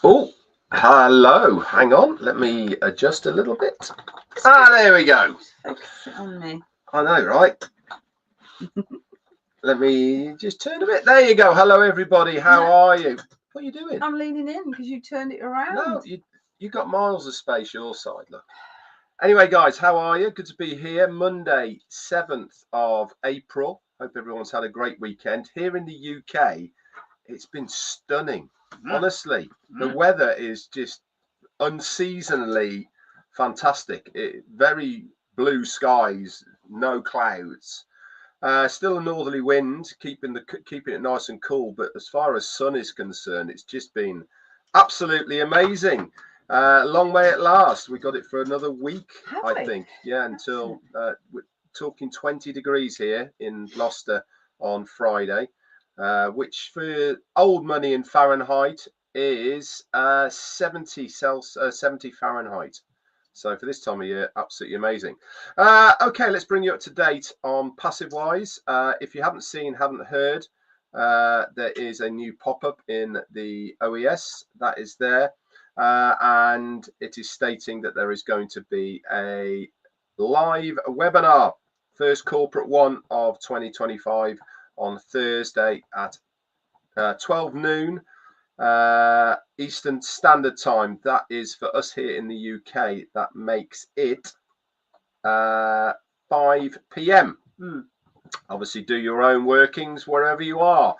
Oh, hello. Hang on. Let me adjust a little bit. Ah, there we go. Focus it on me. I know, right? Let me just turn a bit. There you go. Hello, everybody. How are you? What are you doing? I'm leaning in because you turned it around. No, you got miles of space your side. Look. Anyway, guys, how are you? Good to be here. Monday, 7th of April. Hope everyone's had a great weekend. Here in the UK, it's been stunning. Honestly, the weather is just unseasonably fantastic. Very blue skies, no clouds. Still a northerly wind, keeping it nice and cool. But as far as sun is concerned, it's just been absolutely amazing. Long may it last. We got it for another week, I think. Yeah, until we're talking 20 degrees here in Gloucester on Friday, which for old money in Fahrenheit is 70 Fahrenheit. So for this time of year, absolutely amazing. Okay, let's bring you up to date on PassiveWise. If you haven't heard, there is a new pop-up in the OES that is there, and it is stating that there is going to be a live webinar, first corporate one of 2025 on Thursday at 12 noon. Eastern Standard Time. That is for us here in the UK. That makes it 5 p.m. Obviously, do your own workings wherever you are.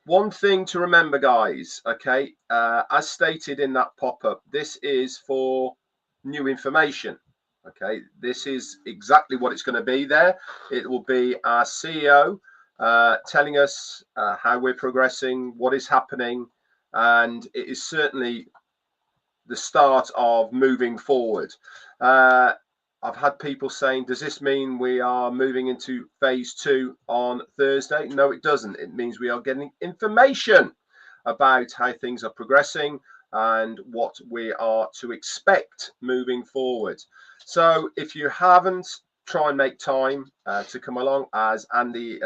One thing to remember, guys, okay, as stated in that pop-up, this is for new information. Okay, this is exactly what it's going to be there. It will be our CEO telling us how we're progressing, what is happening, and it is certainly the start of moving forward. I've had people saying, does this mean we are moving into phase 2 on Thursday? No, it doesn't. It means we are getting information about how things are progressing and what we are to expect moving forward. So if you haven't, try and make time to come along. As Marty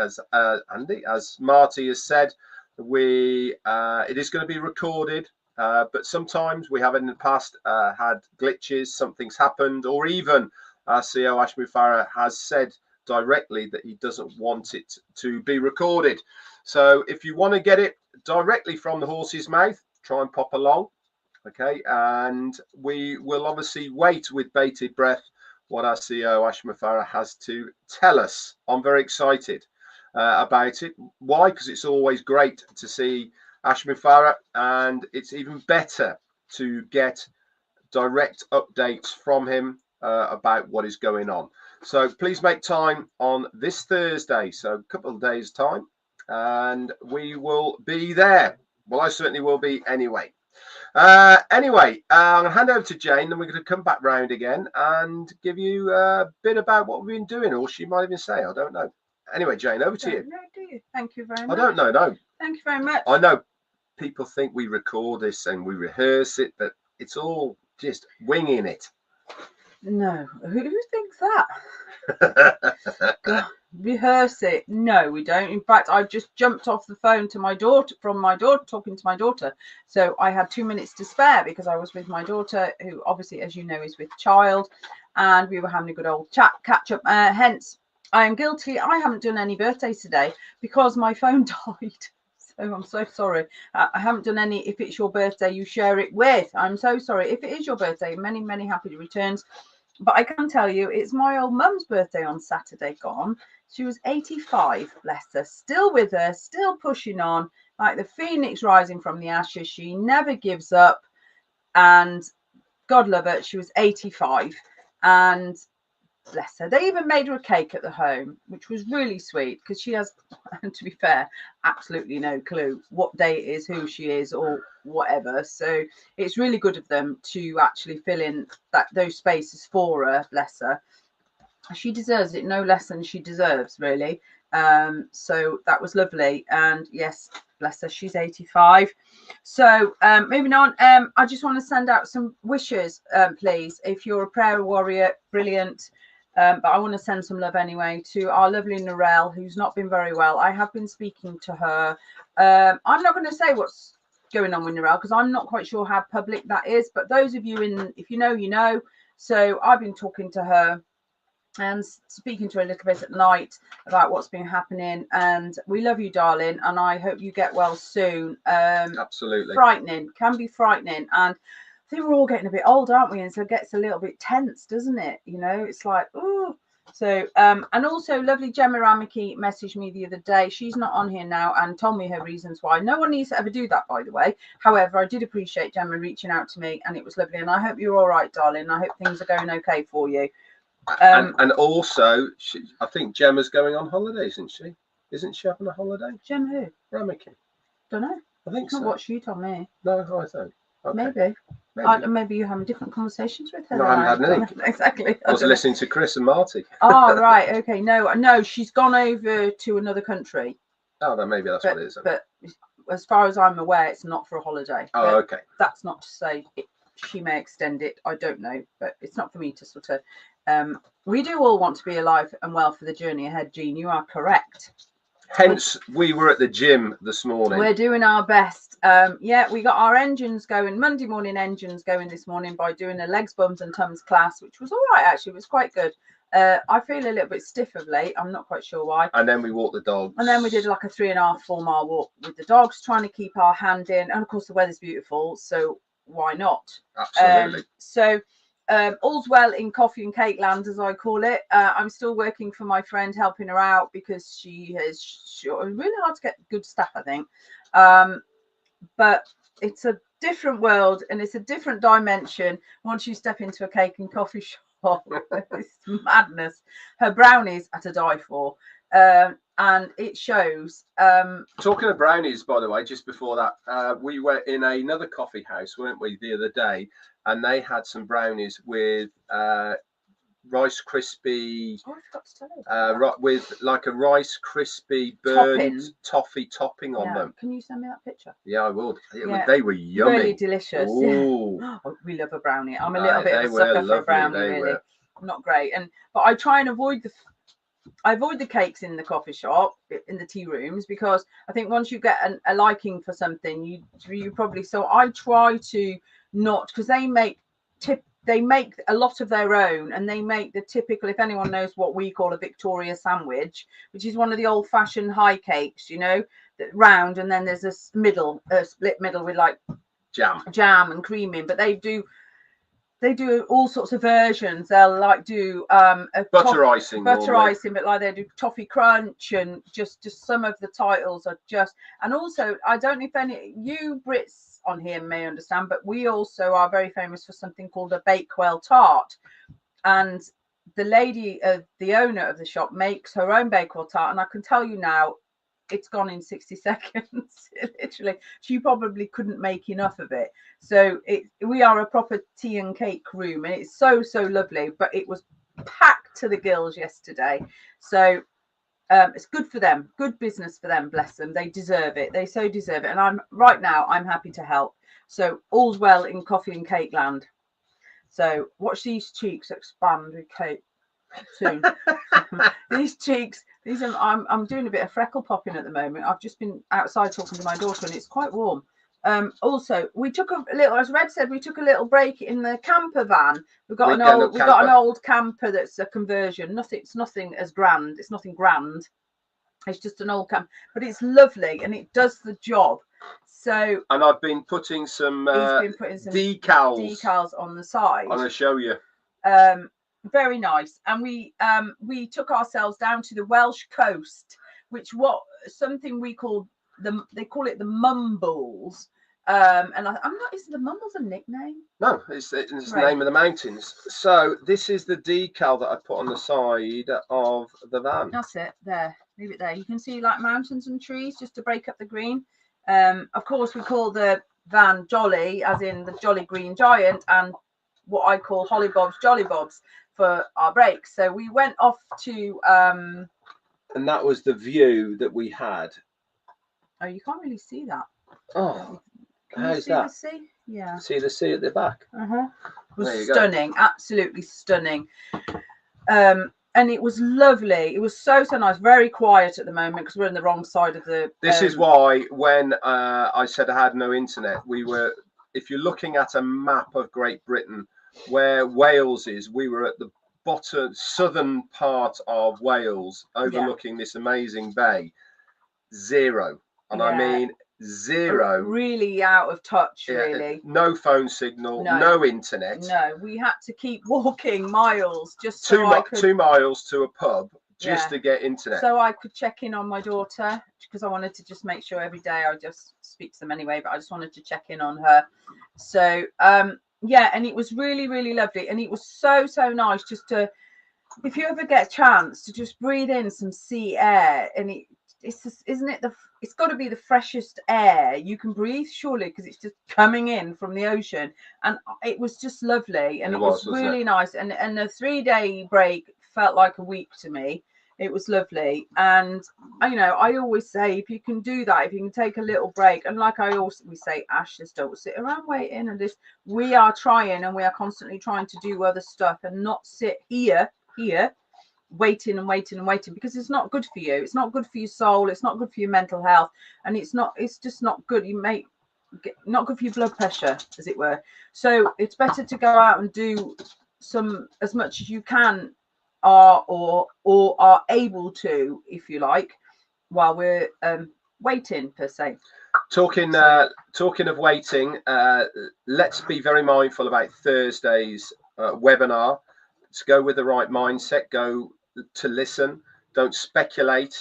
has said, it is going to be recorded, but sometimes we have in the past had glitches, something's happened, or even our CEO Mufareh has said directly that he doesn't want it to be recorded. So if you want to get it directly from the horse's mouth, try and pop along. Okay, and we will obviously wait with bated breath what our CEO Mufareh has to tell us. I'm very excited about it. Why? Because it's always great to see Mufareh, and it's even better to get direct updates from him about what is going on. So please make time on this Thursday, so a couple of days time, and we will be there. Well, I certainly will be anyway. Anyway, I'm going to hand over to Jane, then we're going to come back round again and give you a bit about what we've been doing, or she might even say, I don't know. Anyway, Jane, over to you. No, do you? Thank you very much. I don't know, no. Thank you very much. I know people think we record this and we rehearse it, but it's all just winging it. No, who thinks that? God, rehearse it. No, we don't. In fact, I just jumped off the phone to my daughter, talking to my daughter. So I had 2 minutes to spare because I was with my daughter, who obviously, as you know, is with child, and we were having a good old catch up. Hence, I am guilty. I haven't done any birthdays today because my phone died. So I'm so sorry. I haven't done any. If it's your birthday, you share it with. I'm so sorry. If it is your birthday, many, many happy returns. But I can tell you, it's my old mum's birthday on Saturday gone. She was 85, bless her, still with her, still pushing on, like the phoenix rising from the ashes. She never gives up. And God love her, she was 85. And bless her, they even made her a cake at the home, which was really sweet because she has, to be fair, absolutely no clue what day it is, who she is, or whatever. So it's really good of them to actually fill in those spaces for her. Bless her, she deserves it no less than she deserves, really. So that was lovely. And yes, bless her, she's 85. So moving on, I just want to send out some wishes, please. If you're a prayer warrior, brilliant. But I want to send some love anyway to our lovely Narelle, who's not been very well. I have been speaking to her. I'm not going to say what's going on with Narelle, because I'm not quite sure how public that is. But those of you if you know, you know. So I've been talking to her and speaking to her a little bit at night about what's been happening, and we love you, darling, and I hope you get well soon. Absolutely. Frightening, can be frightening, and I think we're all getting a bit old, aren't we? And so it gets a little bit tense, doesn't it? You know, it's like, oh. So and also lovely Gemma Ramiki messaged me the other day. She's not on here now and told me her reasons why. No one needs to ever do that, by the way. However, I did appreciate Gemma reaching out to me, and it was lovely, and I hope you're all right, darling. I hope things are going okay for you. And also, I think Gemma's going on holiday, isn't she? Isn't she up on a holiday? Gemma who? Ramiki. Don't know. I think so. Not what she told me. No, I don't. Okay. Maybe you're having different conversations with her. No, I haven't had any. Exactly. I was listening to Chris and Marty. Oh, right. Okay. No, she's gone over to another country. Oh, then maybe that's what it is. But as far as I'm aware, it's not for a holiday. Oh, okay. That's not to say she may extend it. I don't know, but it's not for me to sort of. We do all want to be alive and well for the journey ahead, Jean. You are correct. Hence, we were at the gym this morning. We're doing our best. Yeah, we got our engines going, Monday morning engines going this morning by doing a legs, bums and tums class, which was all right, actually. It was quite good. I feel a little bit stiff of late. I'm not quite sure why. And then we walked the dogs. And then we did like a 3.5-4 mile walk with the dogs, trying to keep our hand in. And of course, the weather's beautiful, so why not? Absolutely. All's well in coffee and cake land, as I call it. I'm still working for my friend, helping her out because she has really hard to get good staff, I think. But it's a different world and it's a different dimension once you step into a cake and coffee shop. It's madness. Her brownies are to die for. And it shows. Talking of brownies, by the way, just before that, we were in another coffee house, weren't we, the other day, and they had some brownies with Rice Krispie, with like a Rice Krispie burnt toffee topping on them. Can you send me that picture? Yeah, I will. They were yummy. Really delicious. Yeah. We love a brownie. I'm a little bit of a sucker for a brownie, really. Not great. But I try and avoid the cakes in the coffee shop, in the tea rooms, because I think once you get a liking for something, you probably. So I try to not, because they make a lot of their own, and they make the typical. If anyone knows what we call a Victoria sandwich, which is one of the old-fashioned high cakes, you know, that round, and then there's a split middle with like jam and cream in. But they do all sorts of versions. They'll like do butter icing, but like they do toffee crunch, and just some of the titles are just. And also, I don't know if any you Brits on here may understand, but we also are very famous for something called a Bakewell tart. And the lady, the owner of the shop, makes her own Bakewell tart, and I can tell you now, it's gone in 60 seconds. Literally, she probably couldn't make enough of it. So we are a proper tea and cake room, and it's so lovely. But it was packed to the gills yesterday, so it's good for them, good business for them. Bless them, they deserve it. They so deserve it. And I'm happy to help. So all's well in coffee and cake land. So watch these cheeks expand with cake soon. These cheeks. I'm doing a bit of freckle popping at the moment. I've just been outside talking to my daughter, and it's quite warm. Also, we took a little, as Red said, we took a little break in the camper van. We've got an old camper that's a conversion. It's nothing as grand. It's nothing grand. It's just an old camper, but it's lovely and it does the job. So, and I've been putting some decals on the side. I'm going to show you. Very nice. And we took ourselves down to the Welsh coast, something we call they call it the Mumbles. And I'm not. Is the Mumbles a nickname? No, it's the name of the mountains. So this is the decal that I put on the side of the van. That's it. There, leave it there. You can see like mountains and trees just to break up the green. Of course, we call the van Jolly, as in the Jolly Green Giant, and what I call Holly Bob's Jolly Bobs for our breaks. So we went off to. And that was the view that we had. Oh, you can't really see that. Oh, how's that? The sea? Yeah. See the sea at the back. It was stunning, absolutely stunning. and it was lovely. It was so nice. Very quiet at the moment because we're on the wrong side of the. This is why when I said I had no internet, we were. If you're looking at a map of Great Britain, where Wales is, we were at the bottom southern part of Wales, overlooking this amazing bay. Zero, and I mean zero. Really out of touch, really. No phone signal, no internet. No, we had to keep walking miles just so 2 miles to a pub just to get internet. So I could check in on my daughter, because I wanted to just make sure every day. I just speak to them anyway, but I just wanted to check in on her. So yeah, and it was really, really lovely, and it was so nice just to, if you ever get a chance to just breathe in some sea air, and it's just, isn't it, it's got to be the freshest air you can breathe, surely, because it's just coming in from the ocean, and it was just lovely, and it was really nice, and a 3-day break felt like a week to me. It was lovely, and you know, I always say, if you can do that, if you can take a little break, and like we say, Ash, just don't sit around waiting, and this, we are trying, and we are constantly trying to do other stuff and not sit here waiting and waiting, because it's not good for you. It's not good for your soul. It's not good for your mental health, and it's just not good. Not good for your blood pressure, as it were. So it's better to go out and do some, as much as you can, or are able to, if you like, while we're waiting, per se. Talking of waiting, let's be very mindful about Thursday's webinar. To go with the right mindset, go to listen. Don't speculate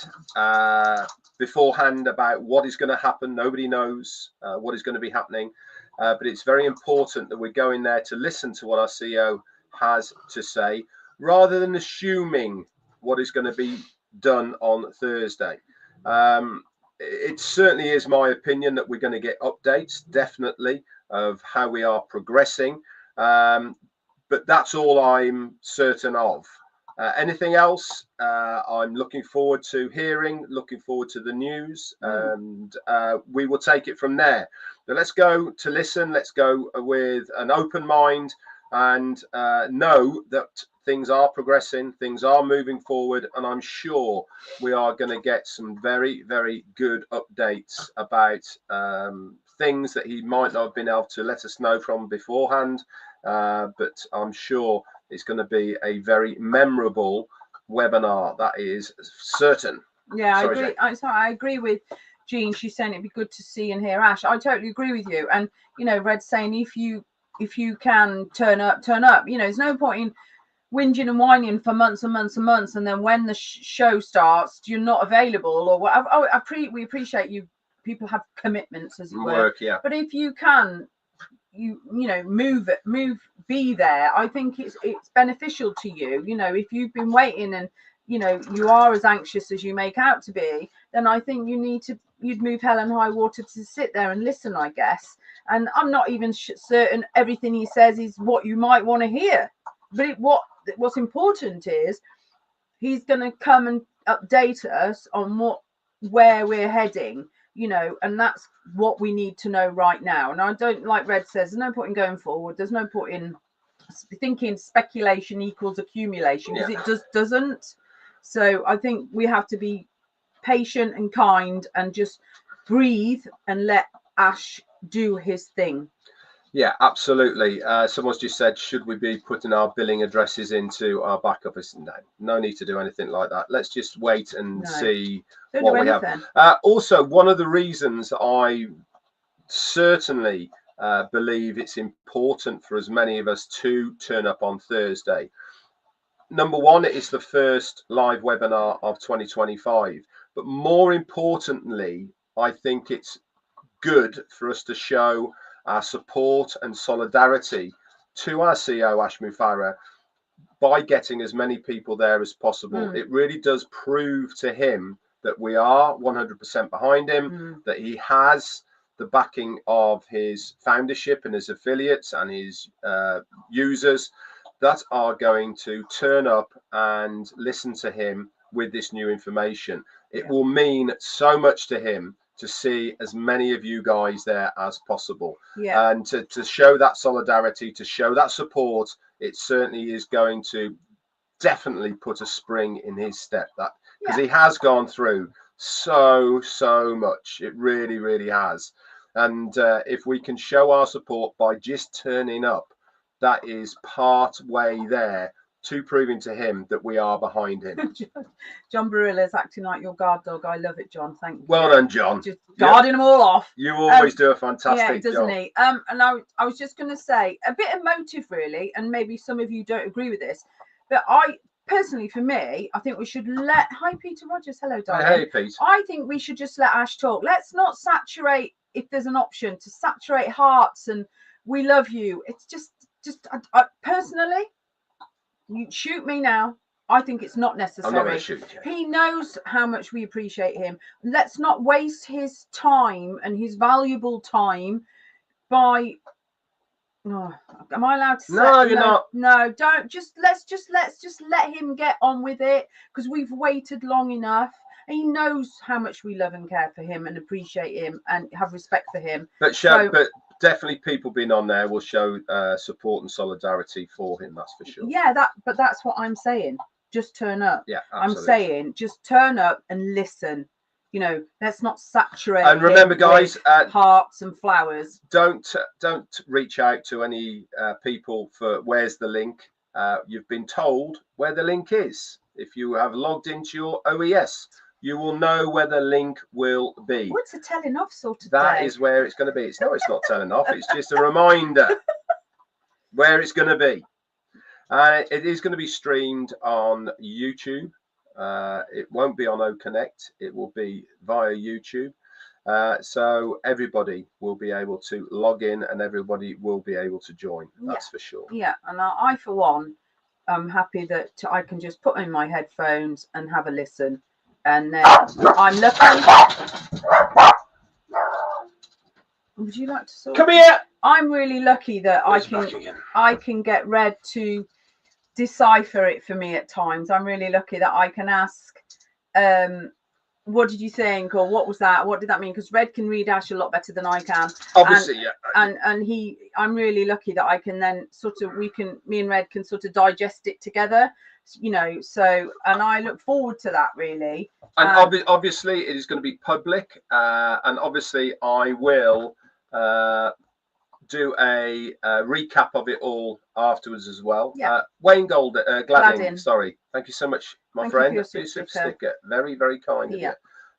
beforehand about what is going to happen. Nobody knows what is going to be happening, but it's very important that we go in there to listen to what our CEO has to say, rather than assuming what is going to be done on Thursday. It certainly is my opinion that we're going to get updates, definitely, of how we are progressing. But that's all I'm certain of. Anything else, I'm looking forward to hearing, looking forward to the news, and we will take it from there. But let's go to listen. Let's go with an open mind, and know that things are progressing, things are moving forward, and I'm sure we are going to get some very, very good updates about things that he might not have been able to let us know from beforehand. But I'm sure it's going to be a very memorable webinar. That is certain. Yeah, I agree. I agree with Jean. She's saying it'd be good to see and hear Ash. I totally agree with you. And you know, Red's saying if you can turn up. You know, there's no point in whinging and whining for months and months and months, and then when the show starts, you're not available or whatever. We appreciate you. People have commitments, as it were. Yeah. But if you can, you know, be there, I think it's beneficial to you. You know, if you've been waiting and you know you are as anxious as you make out to be, then I think you'd move hell and high water to sit there and listen, I guess. And I'm not even certain everything he says is what you might want to hear, but what's important is he's going to come and update us on where we're heading, you know, and that's what we need to know right now. And I don't, like Red says, there's no point in going forward. There's no point in thinking speculation equals accumulation, because it just doesn't. So I think we have to be patient and kind and just breathe and let Ash do his thing. Yeah, absolutely. Someone's just said, should we be putting our billing addresses into our back office? No need to do anything like that. Let's just wait and see what we have. Also, one of the reasons I certainly believe it's important for as many of us to turn up on Thursday. Number one, it is the first live webinar of 2025. But more importantly, I think it's good for us to show our support and solidarity to our CEO, Ash Mufareh, by getting as many people there as possible. It really does prove to him that we are 100% behind him, that he has the backing of his foundership and his affiliates and his users that are going to turn up and listen to him with this new information. It will mean so much to him to see as many of you guys there as possible, and to show that solidarity, to show that support. It certainly is going to definitely put a spring in his step, that because he has gone through so much. It really has. And if we can show our support by just turning up, that is part way there to proving to him that we are behind him. John Barilla's acting like your guard dog. I love it, John. Thank you. Well done, John. Just guarding them all off. You always do a fantastic doesn't job. he? And I was just going to say a bit of motive, really, and maybe some of you don't agree with this, but I personally, for me, I think we should let. Hi, Peter Rogers. Hello, darling. Hey, Pete. I think we should just let Ash talk. Let's not saturate. If there's an option to saturate hearts and we love you, it's just I personally. You shoot me now. I think it's not necessary. I'm not going to shoot you. He knows how much we appreciate him. Let's not waste his time and his valuable time by. Oh, am I allowed to say? No, you're not. No, don't. Let's just let him get on with it, because we've waited long enough. He knows how much we love and care for him and appreciate him and have respect for him. But definitely people being on there will show support and solidarity for him, that's for sure. Yeah, but that's what I'm saying. Just turn up. Yeah, absolutely. I'm saying just turn up and listen. You know, let's not saturate. And remember, guys, hearts and flowers. Don't reach out to any people for where's the link. You've been told where the link is. If you have logged into your OES, you will know where the link will be. What's a telling off sort of That day? is where it's going to be. It's not telling off. It's just a reminder where it's going to be. It is going to be streamed on YouTube. It won't be on OConnect. It will be via YouTube. So everybody will be able to log in and everybody will be able to join. That's for sure. Yeah, and I for one, I'm happy that I can just put in my headphones and have a listen. And then I'm lucky. Would you like to sort? Come here. I'm really lucky that I can get Red to decipher it for me at times. I'm really lucky that I can ask, what did you think, or what was that? What did that mean? Because Red can read Ash a lot better than I can. Obviously, yeah. And I'm really lucky that I can then me and Red can sort of digest it together. You know, so, and I look forward to that, really. And obviously it is going to be public, and obviously I will do a recap of it all afterwards as well. Wayne Gladding, sorry, thank you so much, my friend, for your super sticker. Very kind of you.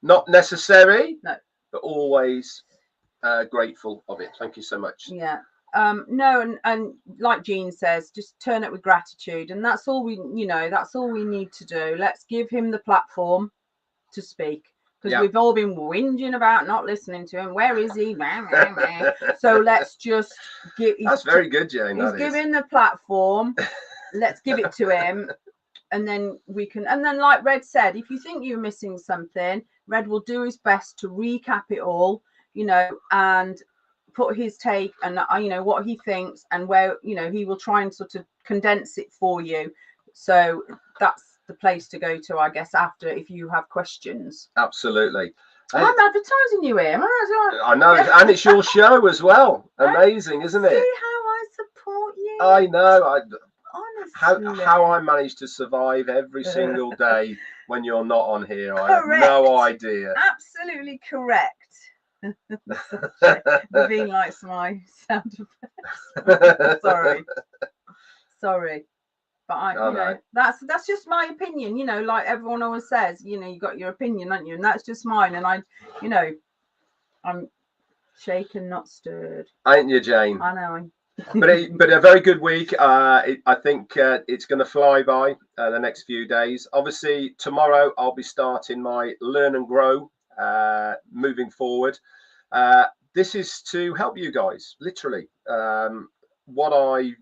Not necessary, no, but always grateful of it. Thank you so much. No, and like Jean says, just turn it with gratitude, and that's all we need to do. Let's give him the platform to speak, because we've all been whinging about not listening to him. Where is he? So let's just give. That's very good, Jane. He's giving the platform. Let's give it to him, and then we can. And then, like Red said, if you think you're missing something, Red will do his best to recap it all. You know, and put his take and what he thinks, and where he will try and sort of condense it for you. So that's the place to go to, I guess, after, if you have questions. Absolutely. I'm advertising you here. I know, and it's your show as well. Amazing, isn't it? See how I support you. I know. Honestly. How I manage to survive every single day when you're not on here, I have no idea. Absolutely correct. Naveen likes my sound effects. Sorry, but that's just my opinion. Like everyone always says, you got your opinion, haven't you? And that's just mine. And I'm shaken, not stirred. Ain't you, Jane? I know. but a very good week. I think it's going to fly by the next few days. Obviously, tomorrow I'll be starting my Learn and Grow moving forward. This is to help you guys, literally. What I'm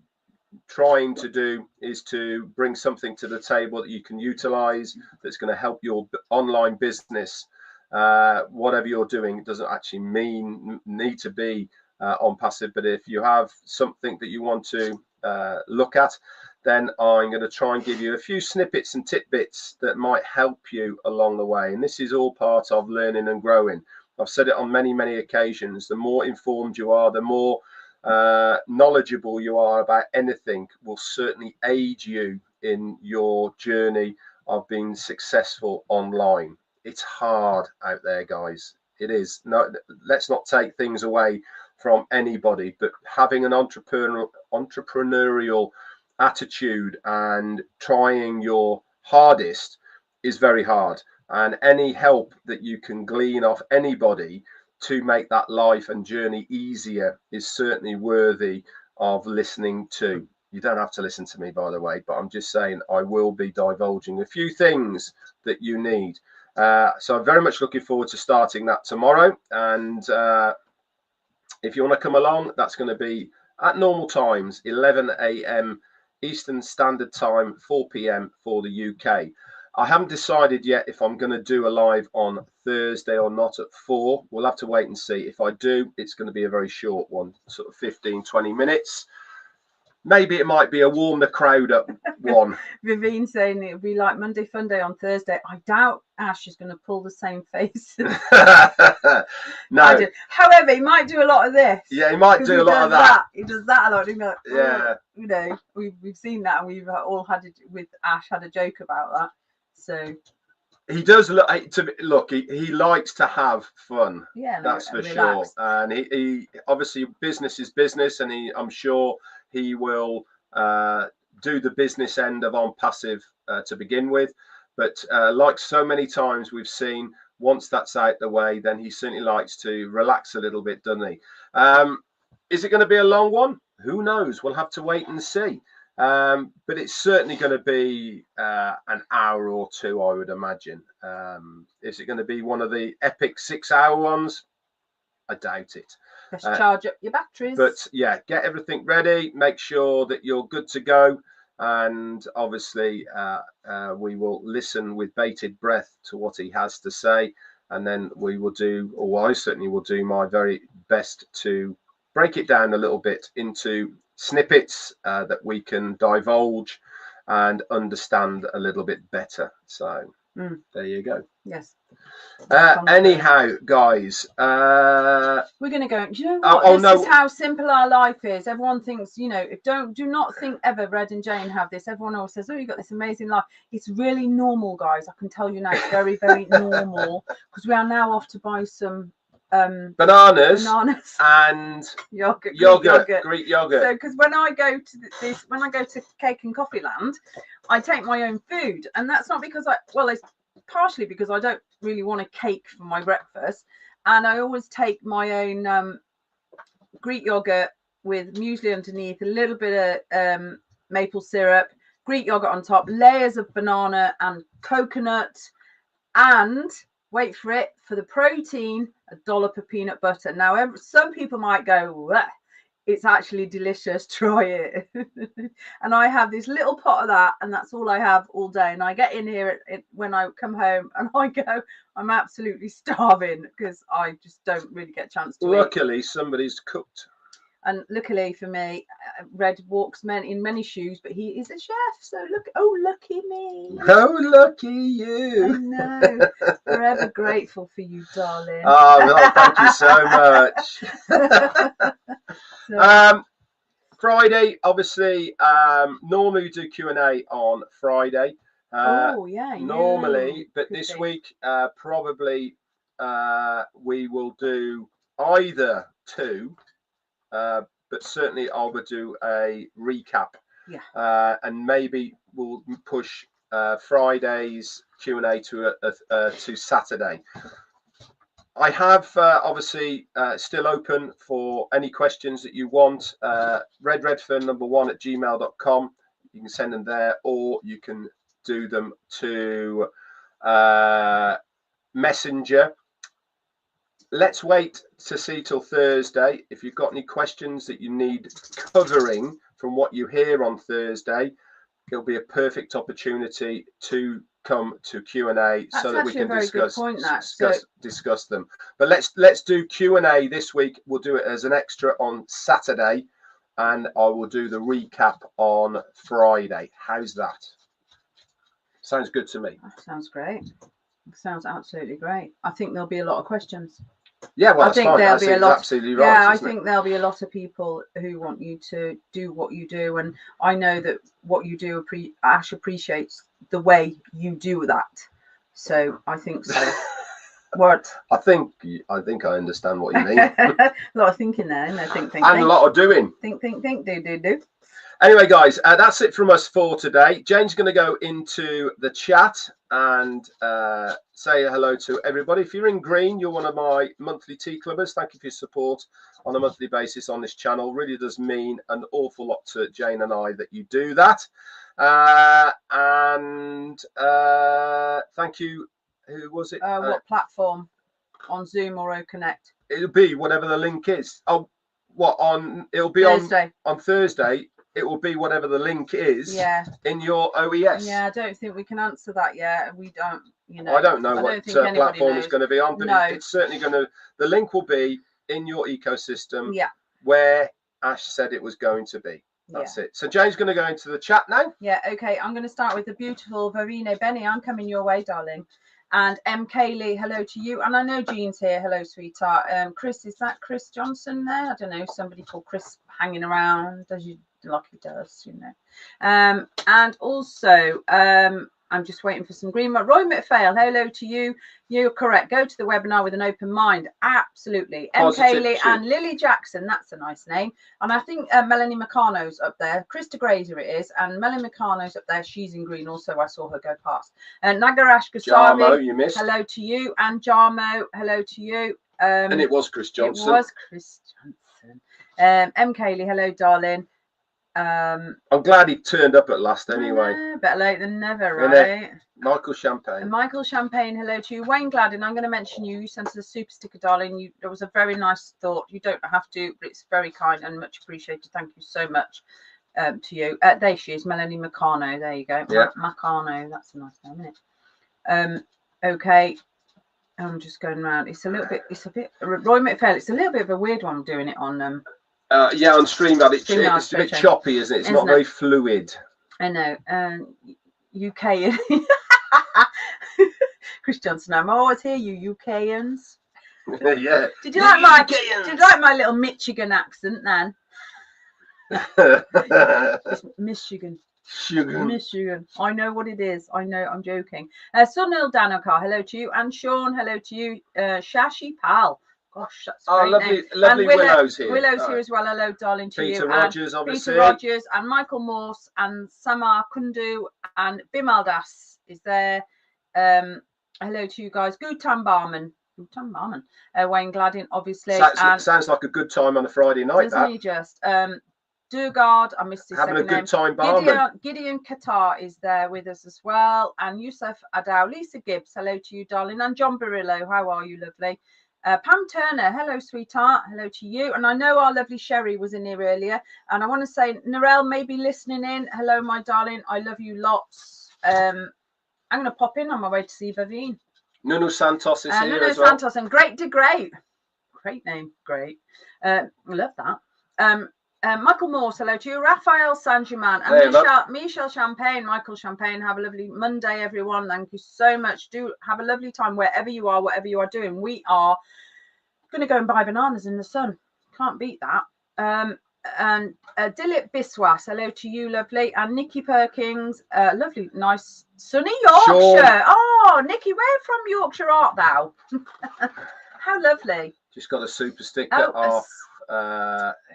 trying to do is to bring something to the table that you can utilize, that's going to help your online business. Whatever you're doing, it doesn't actually need to be Onpassive, but if you have something that you want to look at, then I'm going to try and give you a few snippets and tidbits that might help you along the way. And this is all part of learning and growing. I've said it on many occasions. The more informed you are, the more knowledgeable you are about anything, will certainly aid you in your journey of being successful online. It's hard out there, guys. It is. No, let's not take things away from anybody, but having an entrepreneurial attitude and trying your hardest is very hard. And any help that you can glean off anybody to make that life and journey easier is certainly worthy of listening to. You don't have to listen to me, by the way, but I'm just saying I will be divulging a few things that you need. So I'm very much looking forward to starting that tomorrow. And if you want to come along, that's going to be at normal times, 11 a.m. Eastern Standard Time, 4 p.m. for the UK. I haven't decided yet if I'm going to do a live on Thursday or not at 4. We'll have to wait and see. If I do, it's going to be a very short one, sort of 15, 20 minutes. Maybe it might be a warm the crowd up one. Vivine saying it'll be like Monday Funday on Thursday. I doubt Ash is going to pull the same face. No. However, he might do a lot of this. Yeah, he might do a lot of that. He does that a lot. Like, yeah. You know, we've seen that, and we've all had it with Ash, had a joke about that. So he does look. He likes to have fun. Yeah, that's for sure. And he obviously business is business, and I'm sure he will do the business end of Onpassive to begin with. But like so many times we've seen, once that's out the way, then he certainly likes to relax a little bit, doesn't he? Is it going to be a long one? Who knows? We'll have to wait and see. But it's certainly going to be an hour or two, I would imagine. Is it going to be one of the epic 6-hour ones? I doubt it. Just charge up your batteries. But yeah, get everything ready. Make sure that you're good to go. And obviously, we will listen with bated breath to what he has to say. And then we will do, or I certainly will do my very best to break it down a little bit into snippets that we can divulge and understand a little bit better. So there you go. Yes. Anyhow, guys, we're going to go. Do you know what? This is how simple our life is. Everyone thinks, you know, do not think ever Red and Jane have this. Everyone always says, oh, you've got this amazing life. It's really normal, guys. I can tell you now, it's very, very normal, because we are now off to buy some bananas and Greek yogurt. So because when I go to Cake and Coffee Land, I take my own food, and that's not because it's partially because I don't really want a cake for my breakfast, and I always take my own Greek yogurt with muesli underneath, a little bit of maple syrup, Greek yogurt on top, layers of banana and coconut, and wait for it, for the protein, a dollop of peanut butter. Now, some people might go, "Wah, it's actually delicious, try it." And I have this little pot of that, and that's all I have all day. And I get in here when I come home, and I go, I'm absolutely starving, because I just don't really get a chance to eat. Luckily, somebody's cooked. And luckily for me, Red walks in many shoes, but he is a chef. So lucky me. Oh, lucky you. I know. Forever grateful for you, darling. Oh, well, thank you so much. Friday, obviously, normally we do Q&A on Friday. Normally, but this week, probably we will do either two. But certainly I would do a recap, and maybe we'll push Friday's Q&A to Saturday. I have obviously still open for any questions that you want. Redfern1@gmail.com. You can send them there, or you can do them to Messenger. Let's wait to see till Thursday. If you've got any questions that you need covering from what you hear on Thursday, it'll be a perfect opportunity to come to Q&A so that we can discuss them. But let's do Q&A this week. We'll do it as an extra on Saturday, and I will do the recap on Friday. How's that? Sounds good to me. That sounds great. Sounds absolutely great. I think there'll be a lot of questions. Yeah, well, I that's think fine. there'll That's be a lot. absolutely right. Yeah, I isn't it? think there'll be a lot of people who want you to do what you do, and I know that what you do, Ash appreciates the way you do that. So I think so. What? I think I understand what you mean. A lot of thinking there, isn't there? Think, and a lot of doing. Think, do. Anyway, guys, that's it from us for today. Jane's going to go into the chat and say hello to everybody. If you're in green, you're one of my monthly tea clubbers. Thank you for your support on a monthly basis on this channel. Really does mean an awful lot to Jane and I that you do that. Thank you. Who was it? What platform? On Zoom or OConnect? It'll be whatever the link is. Oh, what on? It'll be Thursday. on Thursday. It will be whatever the link is. Yeah. In your OES. Yeah, I don't think we can answer that yet. We don't. You know. I don't know what platform it's going to be on, but no. it's certainly going to. The link will be in your ecosystem. Yeah. Where Ash said it was going to be. That's it. So Jane's going to go into the chat now. Yeah. Okay. I'm going to start with the beautiful Verena Benny. I'm coming your way, darling. And M. Kaylee, hello to you. And I know Jean's here. Hello, sweetheart. Chris, is that Chris Johnson there? I don't know. Somebody called Chris hanging around, as you like he does, you know. And also, I'm just waiting for some green. Roy McPhail, hello to you. You're correct. Go to the webinar with an open mind. Absolutely. M. Kaylee and Lily Jackson. That's a nice name. And I think Melanie Meccano's up there. Krista Grazer it is. And Melanie Meccano's up there. She's in green also. I saw her go past. Nagarash Gasavi. Jarmo, you missed. Hello to you. And Jarmo, hello to you. And it was Chris Johnson. It was Chris Johnson. M. Kaylee, hello, darling. I'm glad he turned up at last anyway. Better late than never, right? Michael Champagne. Michael Champagne, hello to you. Wayne Gladden, I'm going to mention you. You sent us a super sticker, darling. It was a very nice thought. You don't have to, but it's very kind and much appreciated. Thank you so much to you. There she is, Melanie Meccano. There you go. Yeah. Meccano, that's a nice name, isn't it? Okay. I'm just going around. It's a bit, Roy McPhail, it's a little bit of a weird one doing it on yeah, on StreamYard, it's a bit choppy, isn't it? It's not very fluid. I know. UK. Chris Johnson, I'm always here, you UKians. Yeah. Did you like my little Michigan accent then? Michigan. Michigan. I know what it is. I know. I'm joking. Sunil Danakar, hello to you. And Sean, hello to you. Shashi Pal. Gosh, that's great. Lovely Willow's here. Willow's here as well. Hello, darling, to you. Peter Rogers, obviously. Peter Rogers and Michael Morse and Samar Kundu and Bimal Das is there. Hello to you guys. Gutam Barman. Wayne Gladden, obviously. Sounds like a good time on a Friday night. Doesn't he just? Dugard, I missed his having second a good name. time, Barman. Gideon Qatar is there with us as well. And Yusuf Adow. Lisa Gibbs, hello to you, darling. And John Barillo, how are you, lovely? Pam Turner, hello, sweetheart. Hello to you. And I know our lovely Sherry was in here earlier. And I want to say, Narelle may be listening in. Hello, my darling. I love you lots. I'm going to pop in on my way to see Vavine. Nuno Santos is here Nuno as well. Santos and Great to Great. Great name. Great. I love that. Michael Morse, hello to you. Raphael Saint-Germain and Michel Champagne. Michael Champagne, have a lovely Monday, everyone. Thank you so much. Do have a lovely time wherever you are, whatever you are doing. We are going to go and buy bananas in the sun. Can't beat that. And Dilip Biswas, hello to you, lovely. And Nikki Perkins, lovely, nice, sunny Yorkshire. Sure. Oh, Nikki, where from Yorkshire art thou? How lovely. Just got a super sticker off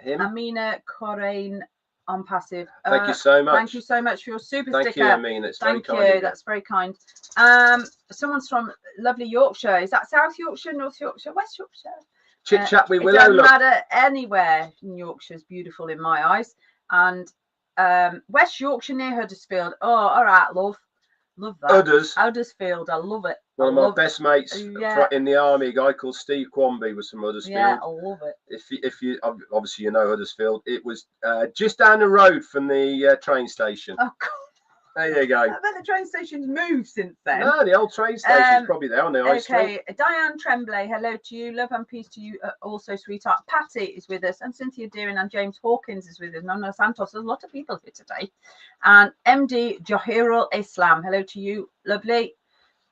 him. Amina Corain Onpassive. Thank you so much. Thank you so much for your super sticker. Thank you, Amina. It's very kind. Thank you. That's very kind. Someone's from lovely Yorkshire. Is that South Yorkshire, North Yorkshire, West Yorkshire? Chit chat with Willow. It doesn't matter anywhere in Yorkshire's beautiful in my eyes. And West Yorkshire near Huddersfield. Oh, all right, love that. Huddersfield, I love it. One of my best mates in the army, a guy called Steve Quamby, was from Huddersfield. Yeah, I love it. If you obviously you know Huddersfield, it was just down the road from the train station. Oh God. There you go. I bet the train station's moved since then. No, the old train station's probably there on the high street. Okay, Diane Tremblay, hello to you. Love and peace to you also, sweetheart. Patty is with us, and Cynthia Deering and James Hawkins is with us. Nona Santos, there's a lot of people here today. And MD Johirul Islam, hello to you. Lovely.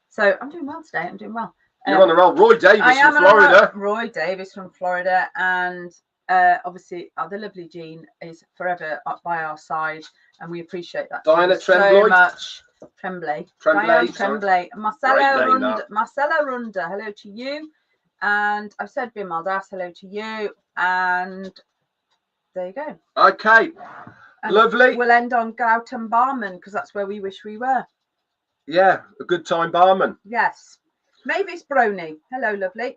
So I'm doing well today. I'm doing well. You're on the roll. Roy Davis from Florida. Roy Davis from Florida, and obviously the lovely Jean is forever up by our side, and we appreciate that Diana so much. Tremblay. Diane Tremblay. Marcella Runda, hello to you. And I've said Bin Maldas, hello to you. And there you go. Okay. And lovely. We'll end on Gautam Barman, because that's where we wish we were. Yeah, a good time barman. Yes. Mavis Brony, hello, lovely.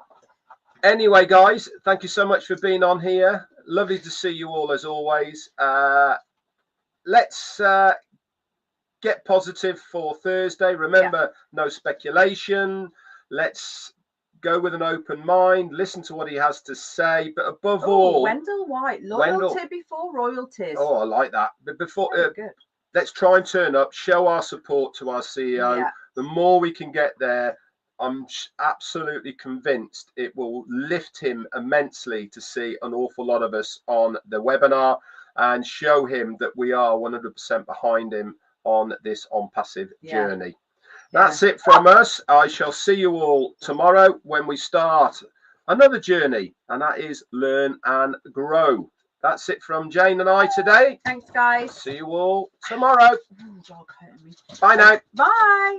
Anyway, guys, thank you so much for being on here. Lovely to see you all as always. Let's get positive for Thursday. Remember, no speculation. Let's go with an open mind. Listen to what he has to say. But above all, Wendell White, loyalty before royalties. Oh, I like that. But before, let's try and turn up, show our support to our CEO. Yeah. The more we can get there, I'm absolutely convinced it will lift him immensely to see an awful lot of us on the webinar and show him that we are 100% behind him on this Onpassive journey. That's it from us. I shall see you all tomorrow when we start another journey, and that is learn and grow. That's it from Jane and I today. Thanks, guys. See you all tomorrow. Dog hurting me. Bye now. Bye.